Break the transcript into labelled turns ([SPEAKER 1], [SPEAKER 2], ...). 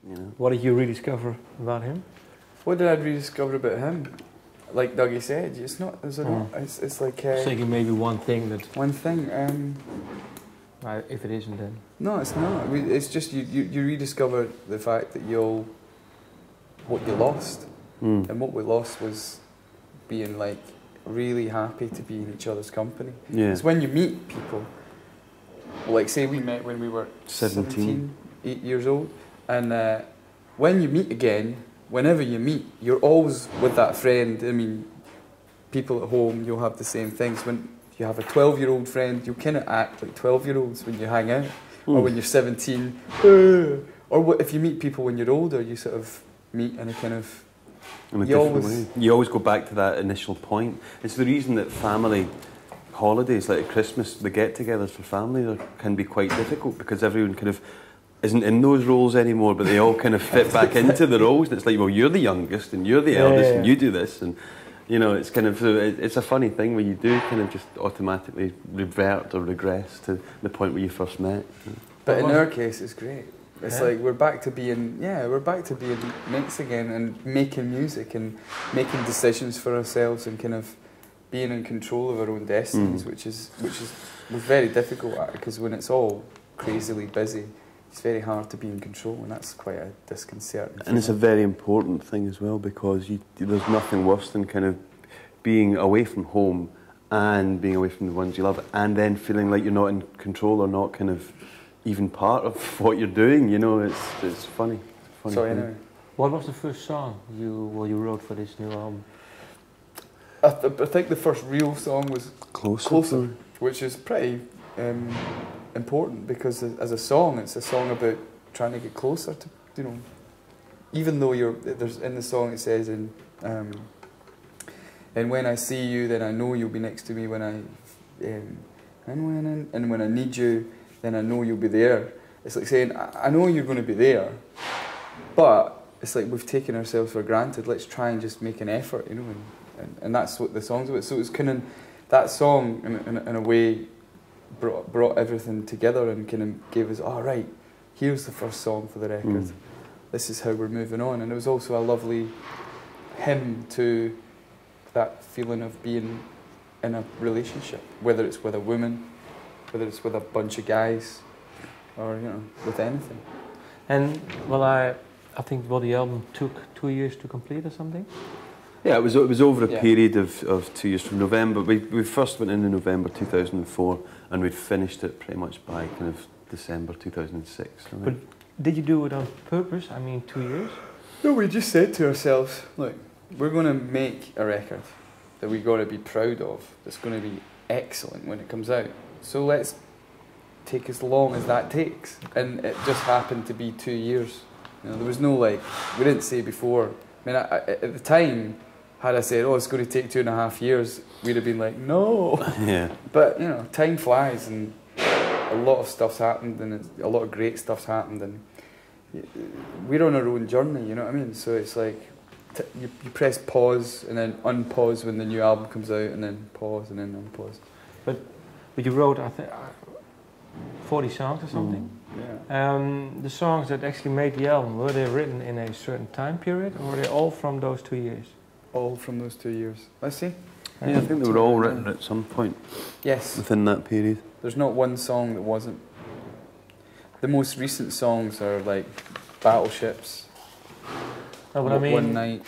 [SPEAKER 1] You know.
[SPEAKER 2] What did you rediscover about him?
[SPEAKER 3] What did I rediscover about him? Like Dougie said, it's not. It's like.
[SPEAKER 2] Thinking maybe one thing that.
[SPEAKER 3] One thing.
[SPEAKER 2] If it isn't, then.
[SPEAKER 3] No, it's not. It's just you rediscover the fact that what you lost, and what we lost was being like really happy to be in each other's company.
[SPEAKER 1] Yeah.
[SPEAKER 3] It's when you meet people. Like say we met when we were 17, 8 years old, and when you meet again. Whenever you meet, you're always with that friend. I mean, people at home, you'll have the same things. When you have a 12-year-old friend, you'll kind of act like 12-year-olds when you hang out. Or when you're 17. Or if you meet people when you're older, you sort of meet in a kind of...
[SPEAKER 1] In a different way. You always go back to that initial point. It's the reason that family holidays, like Christmas, the get-togethers for family can be quite difficult, because everyone kind of isn't in those roles anymore, but they all kind of fit back into the roles. And it's like, well, you're the youngest and you're the eldest and you do this, and you know, it's kind of it's a funny thing where you do kind of just automatically revert or regress to the point where you first met.
[SPEAKER 3] But in our case, it's great. It's like we're back to being mates again and making music and making decisions for ourselves and kind of being in control of our own destinies, which is very difficult, because when it's all crazily busy, it's very hard to be in control, and that's quite a disconcerting thing.
[SPEAKER 1] And it's a very important thing as well, because there's nothing worse than kind of being away from home and being away from the ones you love, and then feeling like you're not in control or not kind of even part of what you're doing. You know, it's funny.
[SPEAKER 3] Sorry, anyway.
[SPEAKER 2] What was the first song you wrote for this new album?
[SPEAKER 3] I think the first real song was Closer, which is pretty important, because as a song, it's a song about trying to get closer to, you know, even though there's in the song it says and when I see you, then I know you'll be next to me and when I need you, then I know you'll be there. It's like saying, I know you're going to be there, but it's like we've taken ourselves for granted. Let's try and just make an effort, you know, and that's what the song's about. So it's kind of that song in a way brought everything together and kind of gave us, all right, here's the first song for the record. This is how we're moving on. And it was also a lovely hymn to that feeling of being in a relationship, whether it's with a woman, whether it's with a bunch of guys, or, you know, with anything.
[SPEAKER 2] And well, I think the album took 2 years to complete or something.
[SPEAKER 1] Yeah, it was over a period of 2 years from November. We first went in November 2004, and we'd finished it pretty much by kind of December 2006.
[SPEAKER 2] But did you do it on purpose? I mean, 2 years?
[SPEAKER 3] No, we just said to ourselves, look, we're going to make a record that we're going to be proud of, that's going to be excellent when it comes out. So let's take as long as that takes. And it just happened to be 2 years. You know, there was no, like, we didn't say before. I mean, at the time, had I said, oh, it's going to take 2.5 years, we'd have been like, no.
[SPEAKER 1] Yeah.
[SPEAKER 3] But, you know, time flies, and a lot of stuff's happened, and a lot of great stuff's happened, and we're on our own journey, you know what I mean? So it's like, you press pause and then unpause when the new album comes out, and then pause and then unpause.
[SPEAKER 2] But you wrote, I think, 40 songs or something?
[SPEAKER 3] Yeah.
[SPEAKER 2] The songs that actually made the album, were they written in a certain time period, or were they all from those 2 years?
[SPEAKER 3] All from those 2 years. Let's see.
[SPEAKER 1] Yeah, I think they were all written at some point.
[SPEAKER 3] Yes.
[SPEAKER 1] Within that period.
[SPEAKER 3] There's not one song that wasn't. The most recent songs are like Battleships,
[SPEAKER 2] No, but I mean,
[SPEAKER 3] One Night.